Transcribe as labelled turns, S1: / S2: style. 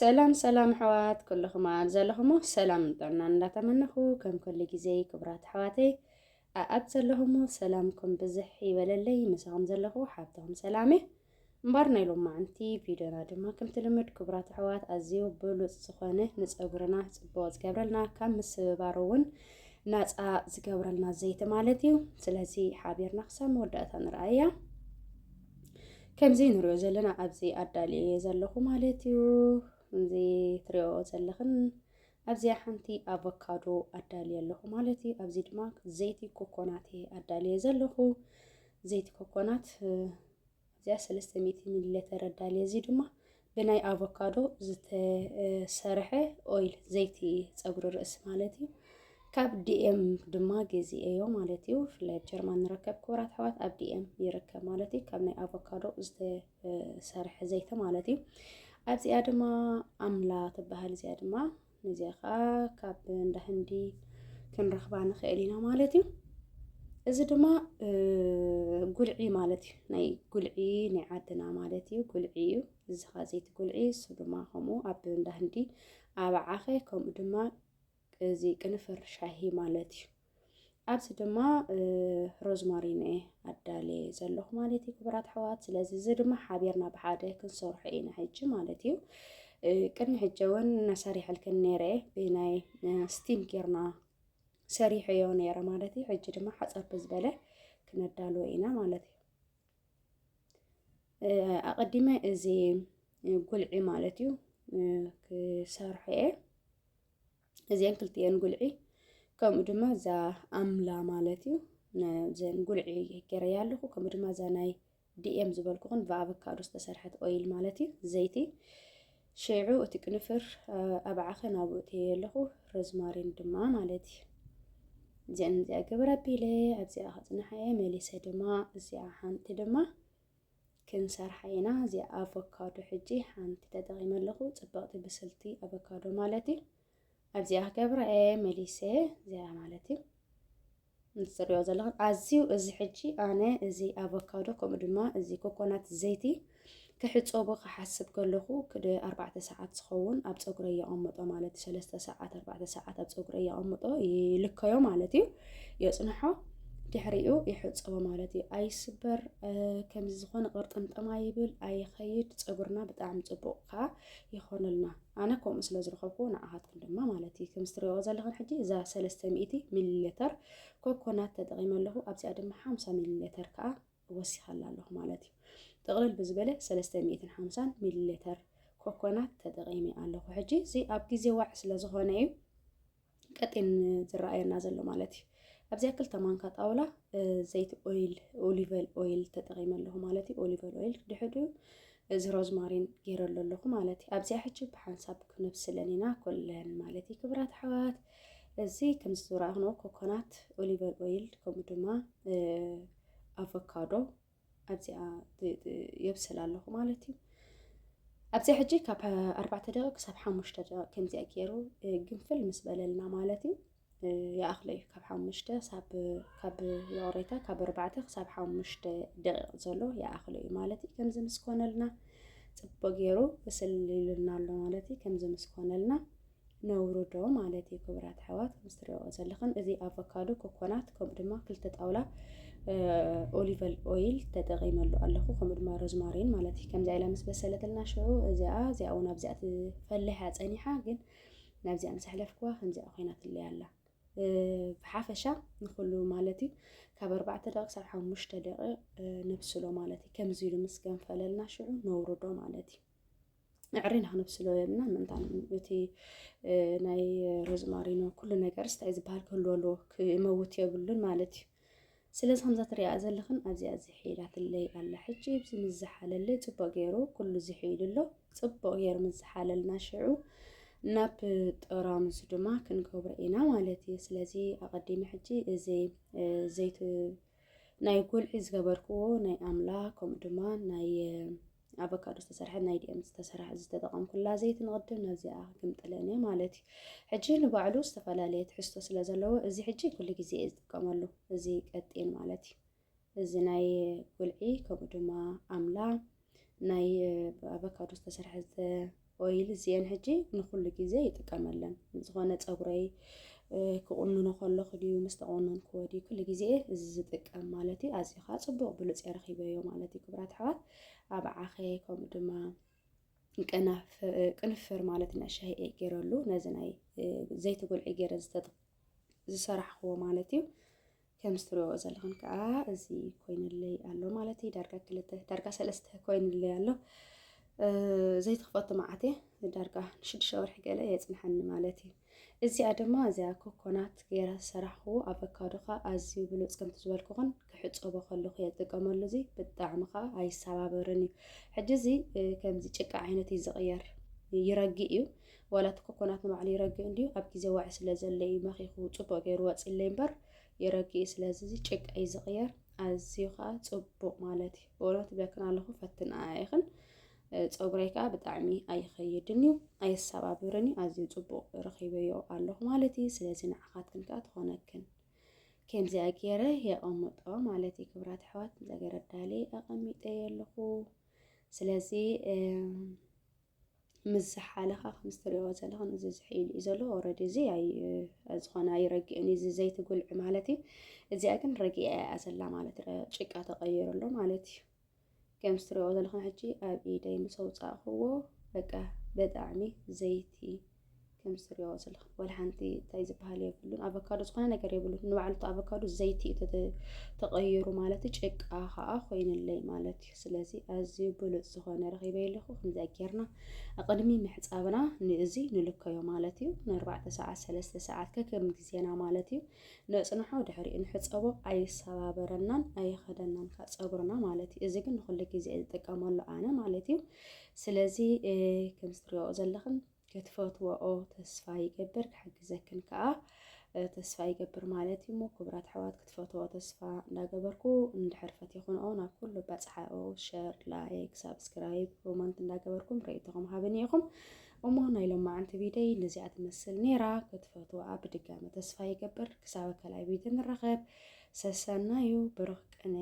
S1: ሰላም ሕዋት ኩልኹም ዘለኹም ሰላም ጥዕና እንዳተመነኹ ከም ኩሉ ግዜ ክብራት ሕዋተይ ኣብ ዘለኹም ሰላምኩም ብዝሕ ይበለለይ ምሳኹም ዘለኹ ሓብተኹም ሰላም እምበር ናይ ሎማዓንቲ ቪድዮና ድማ ከም ትልምድ ክብራት ሕዋት ኣዝዩ ብሉፅ ዝኾነ ንፀጉርና ፅቡቅ ዝገብረልና ካብ ምስብባር እውን ናፃ ዝገብረልና ዘይቲ ማለት እዩ። ስለዚ ሓቢርና ክሳብ መወዳእታ ንርአያ ከምዚ ንሪኦ ዘለና ኣብዚ ኣዳልየ ዘለኹ ማለት እዩ። እዚ ትሪኦ ዘለኹን ኣብዚ ሓንቲ ኣቮካዶ ኣዳልየ ኣለኹ ማለት እዩ። ኣብዚ ድማ ዘይቲ ኮኮናት ኣዳልየ ዘለኹ ዘይቲ ኮኮናት እዚኣ 300 ሚሊ ሊትር ኣዳልየ እዚ ድማ ብናይ ኣቮካዶ ዝተሰርሐ ኦይል ዘይቲ ፀጉሪ ርእሲ ማለት እዩ። ካብ ዲኤም ድማ ገዚአዮ ማለት እዩ። ብፍላይ ኣብ ጀርመን ንረከብ ክብራት ሕዋት ኣብ ዲኤም ይርከብ ማለት እዩ። ካብ ናይ ኣቮካዶ ዝተሰርሐ ዘይቲ ማለት እዩ። ኣብዚኣ ድማ ኣምላ ትበሃል እዚኣ ድማ ነዚኣ ከዓ ካብ እንዳ ህንዲ ክንረኽባ ንኽእል ኢና ማለት እዩ። እዚ ድማ ጉልዒ ማለት እዩ። ናይ ጉልዒ ናይ ዓድና ማለት እዩ ጉልዒ እዩ። እዚ ከዓ ዘይቲ ጉልዒ እሱ ድማ ከምኡ ኣብ እንዳ ህንዲ ኣብ ዓኸ ከምኡ ድማ እዚ ቅንፍር ሻሂ ማለት እዩ። ኣብዚ ድማ ሮዝማሪን ኣዳልየ ዘለኹ ማለት እዩ ክብራት ሕዋት። ስለዚ እዚ ድማ ሓቢርና ብሓደ ክንሰርሖ ኢና ሕጂ ማለት እዩ። ቅድሚ ሕጂ እውን እናሰሪሐልክን ነይረ ብናይ ስቲም ጌርና ሰሪሐዮ ነይረ ማለት እዩ። ሕጂ ድማ ሓፀር ብዝበለ ክነዳልዎ ኢና ማለት እዩ። ኣቐዲመ እዚ ጉልዒ ማለት እዩ ክሰርሐ እየ። እዚአን ክልቲአን ጉልዒ ከምኡ ድማ እዛ ኣምላ ማለት እዩ ዘን ጉልዒ ገይረያ ኣለኹ። ከምኡ ድማ እዛ ናይ ዲኤም ዝበልኩኹን ብኣቮካዶ ዝተሰርሐት ኦይል ማለት እዩ ዘይቲ ሽዑ እቲ ቅንፍር ኣብ ዓኸ ናብኡ እተየ ኣለኹ ሮዝማሪን ድማ ማለት እዩ። እዚአን እዚኣ ግብረ ኣቢለ ኣብዚኣ ክፅንሐ እየ መሊሰ ድማ እዚኣ ሓንቲ ድማ ክንሰርሓ ኢና። እዚኣ ኣቮካዶ ሕጂ ሓንቲ ተጠቒመ ኣለኹ ፅብቕቲ ብስልቲ ኣቮካዶ ማለት እዩ። ኣብዚኣ ክገብራ እየ መሊሰ እዚኣ ማለት እዩ። ንትሪኦ ዘለኹም ኣዝዩ እዚ ሕጂ ኣነ እዚ ኣቮካዶ ከምኡ ድማ እዚ ኮኮናት ዘይቲ ክሕፀቦ ክሓስብ ከለኹ 4 ሰዓት ዝኸውን ኣብ ፀጉረ የቐምጦ ማለት እዩ። 3 ሰዓት 4 ሰዓት ኣብ ፀጉረ የቐምጦ ይልከዮ ማለት እዩ። የፅንሖ ድሕሪኡ ይሕፀቦ ማለት እዩ። ኣይስበር ከምዚ ዝኾነ ቅርጥምጥማ ይብል ኣይኸይድ ፀጉርና ብጣዕሚ ፅቡቅ ከዓ ይኾነልና። ኣነ ከምኡ ስለ ዝረኸብኩ ንዓኻትኩም ድማ ማለት እዩ ከምዚ ትሪኦ ዘለኹም ሕጂ እዛ 300 ሚሊ ሊትር ኮኮናት ተጠቒመ ኣለኹ። ኣብዚኣ ድማ 50 ሚሊ ሊትር ከዓ ወሲኻላ ኣለኹ ማለት እዩ። ጥቕልል ብዝበለ 350 ሚሊ ሊትር ኮኮናት ተጠቒመ ኣለኹ። ሕጂ እዚ ኣብ ግዜ ዋዕ ስለ ዝኾነ እዩ ቀጢን ዝረኣየና ዘሎ ማለት እዩ። ኣብዚኣ 2 ማንካ ጣውላ ዘይቲ ኦይል ኦሊቨል ኦይል ተጠቒመ ኣለኹ ማለት እዩ። ኦሊቨል ኦይል ድሕሪኡ እዚ ሮዝማሪን ገይረሉ ኣለኹ ማለት እዩ። ኣብዚኣ ሕጂ ብሓንሳብ ክነብስለን ኢና ኩለን ማለት እዩ ክብራት ሕዋት። እዚ ከምዚ ዝረኣኹንዎ ኮኮናት ኦሊቨል ኦይል ከምኡ ድማ ኣቮካዶ ኣብዚኣ የብስል ኣለኹ ማለት እዩ። ኣብዚኣ ሕጂ ካብ 4 ደቂቕ ክሳብ 5 ደቂቕ ከምዚኣ ገይሩ ግንፍል ምስ በለልና ማለት እዩ ይኣኽሎ እዩ። ካብ 5 ካብ የቕሬታ ካብ 4 ክሳብ 5 ደቂቕ ዘሎ ይኣኽሎ እዩ ማለት እዩ። ከምዚ ምስ ኮነልና ፅቡቅ ገይሩ ብስል ይብለና ኣሎ ማለት እዩ። ከምዚ ምስ ኮነልና ነውርዶ ማለት እዩ ክብራት ሕዋት። ከምዚ ትሪኦ ዘለኹም እዚ ኣቮካዶ ኮኮናት ከምኡ ድማ 2 ጣውላ ኦሊቨል ኦይል ተጠቒመሉ ኣለኹ ከምኡ ድማ ሮዝማሪን ማለት እዩ። ከምዚ ኢላ ምስ በሰለትልና ሽዑ እዚኣ እውን ኣብዚኣ ትፈልሕ ፀኒሓ ግን ናብዚኣ ምስ ሕለፍክዋ ከምዚኣ ኮይና ትለያ ኣላ ብሓፈሻ ንኩሉ ማለት እዩ ካብ 4 ደቂቕ ክሳብ 5 ደቂቕ ነብስሎ ማለት እዩ። ከምዚ ኢሉ ምስ ገንፈለልና ሽዑ ነውርዶ ማለት እዩ። ዕሪና ክነብስሎ የብልና ምንታይ እቲ ናይ ሮዝማሪኖ ኩሉ ነገር ስታይ ዝበሃል ክህልወሉ ክመውት የብሉን ማለት እዩ። ስለዚ ከምዛ ትሪኣ ዘለኹን ኣብዚኣ ዝሒዳ ትለይ ኣላ ሕጂ ብዚ ምዝሓለለይ ፅቡቅ ገይሩ ኩሉ ዝሒዱ ኣሎ ፅቡቅ ገይሩ ምዝሓለልና ሽዑ ናብ ጠራሙዝ ድማ ክንገብሮ ኢና ማለት እዩ። ስለዚ ኣቐዲመ ሕጂ እዚ ዘይቲ ናይ ጉልዒ ዝገበርክዎ ናይ ኣምላ ከምኡ ድማ ናይ ኣቮካዶ ዝተሰርሐ ናይ ዲኤም ዝተሰርሐ ዝተጠቐምኩላ ዘይቲ ንቕድም ናብዚኣ ክምጥለን እየ ማለት እዩ። ሕጂ ንባዕሉ ዝተፈላለየ ትሕዝቶ ስለ ዘለዎ እዚ ሕጂ ኩሉ ግዜ እየ ዝጥቀመሉ እዚ ቀጢን ማለት እዩ። እዚ ናይ ጉልዒ ከምኡ ድማ ኣምላ ናይ ኣቮካዶ ዝተሰርሐ ኦይል እዚአን ሕጂ ንኩሉ ግዜ ይጥቀመለን ዝኾነ ፀጉረይ ክቁንኖ ከለኹ ድዩ ምስ ተቆነንኩ ወዲህ ኩሉ ግዜ እዚ ዝጥቀም ማለት እዩ ኣዝኻ ፅቡቅ ብሉፅ ረኺበዮ ማለት እዩ ክብራት ኣሕዋት ኣብ ዓኸ ከምኡ ድማ ቅንፍር ማለት ንእሽተይ ገይረሉ ነዚ ናይ ዘይቲ ጉልዒ ገይረ ዝሰራሕክዎ ማለት እዩ ከም ዝትሪእዎ ዘለኹም ከዓ እዚ ኮይኑለይ ኣሎ ማለት እዩ ዳርጋ 3 ኮይኑለይ ኣሎ ዘይትኽፈቱ መዓቴ ዳርጋ 6 ወርሒ ገለ የፅንሐኒ ማለት እዩ እዚኣ ድማ እዚኣ ኮኮናት ገይረ ዝሰራሕክዎ ኣቨካዶ ከዓ ኣዝዩ ብሉፅ ከምቲ ዝበልኩኹን ክሕፀቦ ከለኹ እየ ዝጥቀመሉ እዚ ብጣዕሚ ከዓ ኣይሰባበርን እዩ ሕጂ እዚ ከምዚ ጭቃ ዓይነት እዩ ዝቕየር ይረግእ እዩ ዋላ እቲ ኮኮናት ንባዕሉ ይረግእ እንድዩ ኣብ ግዜ ዋዒ ስለ ዘለ እዩ መኺኹ ፅቡቅ ገይሩ ወፂለይ እምበር ይረግእ ስለዚ ጭቃ እዩ ዝቕየር ኣዝዩ ከዓ ፅቡቅ ማለት እዩ ብእውነት ብለክን ኣለኹ ፈትንኣ ኢኽን ፀጉረይ ከዓ ብጣዕሚ ኣይኸይድን እዩ ኣይሰባብርን እዩ ኣዝዩ ፅቡቅ ረኺበዮ ኣለኹ ማለት እዩ ስለዚ ንዓኻትክን ከዓ ትኾነክን ከምዚኣ ገይረ የቐምጦ ማለት እዩ ክብራት ኣሕዋት ዘገረ ዳሌ ኣቐሚጠየ ኣለኹ ስለዚ ምስ ዝሓለኻ ከም ዝትሪእዎ ዘለኹም እዚ ዝሒሉ እዩ ዘሎ ኦልሬዲ እዚ ዝኾነ ኣይረግእን እዚ ዘይቲ ጉልዒ ማለት እዩ እዚኣ ግን ረጊኣ እያ ዘላ ማለት ጭቃ ተቐይሩሎ ማለት እዩ ከም ዝትሪእዎ ዘለኹም ሕጂ ኣብ ኢደይ ምስ ኣውፃእኽዎ በቃ ብጣዕሚ ዘይቲ ከም ዝትሪእዎ ዘለኹም ወላ ሓንቲ እንታይ ዝበሃል የብሉን ኣቨካዶ ዝኾነ ነገር የብሉን ንባዕሉ ኣቨካዶ ዘይቲ እዩ ተቐይሩ ማለት እዩ ጭቃ ከዓ ኮይኑለይ ማለት እዩ ስለዚ ኣዝዩ ብሉፅ ዝኾነ ረኺበየ ኣለኹ ከምዚኣ ጌርና ኣቕድሚ ምሕፃብና ንእዚ ንልከዮ ማለት እዩ ን4 ሰዓት 3 ሰዓት ከከም ግዜና ማለት እዩ ነፅንሖ ድሕሪኡ ንሕፀቦ ኣይሰባበረናን ኣይኸደናን ካብ ፀጉርና ማለት እዩ እዚ ግን ንኩሉ ግዜ ዝጥቀመሉ ኣነ ማለት እዩ ስለዚ ከም ዝትሪእዎ ዘለኹም ክትፈትዎኦ ተስፋ ይገብር ክሕግዘክን ከዓ ተስፋ ይገብር ማለት እዩ ሞ ክብራት ኣሕዋት ክትፈትዎ ተስፋ እንዳገበርኩ እንድሕር ፈቲኹንኦ ናብ ኩሉ በፅሓኦ ሸር ላይክ ሳብስክራይብ ኮመንት እንዳገበርኩም ርኢቶኹም ሃብኒ ኢኹም እሞ ናይ ሎማዓንቲ ቪድዮ ነዚኣ ትመስል ነይራ ክትፈትዎኣ ብድጋሚ ተስፋ ይገብር ክሳብ ካልኣይ ቪድዮ ንራኸብ ሰሰናዩ ብሩኽ ቅነ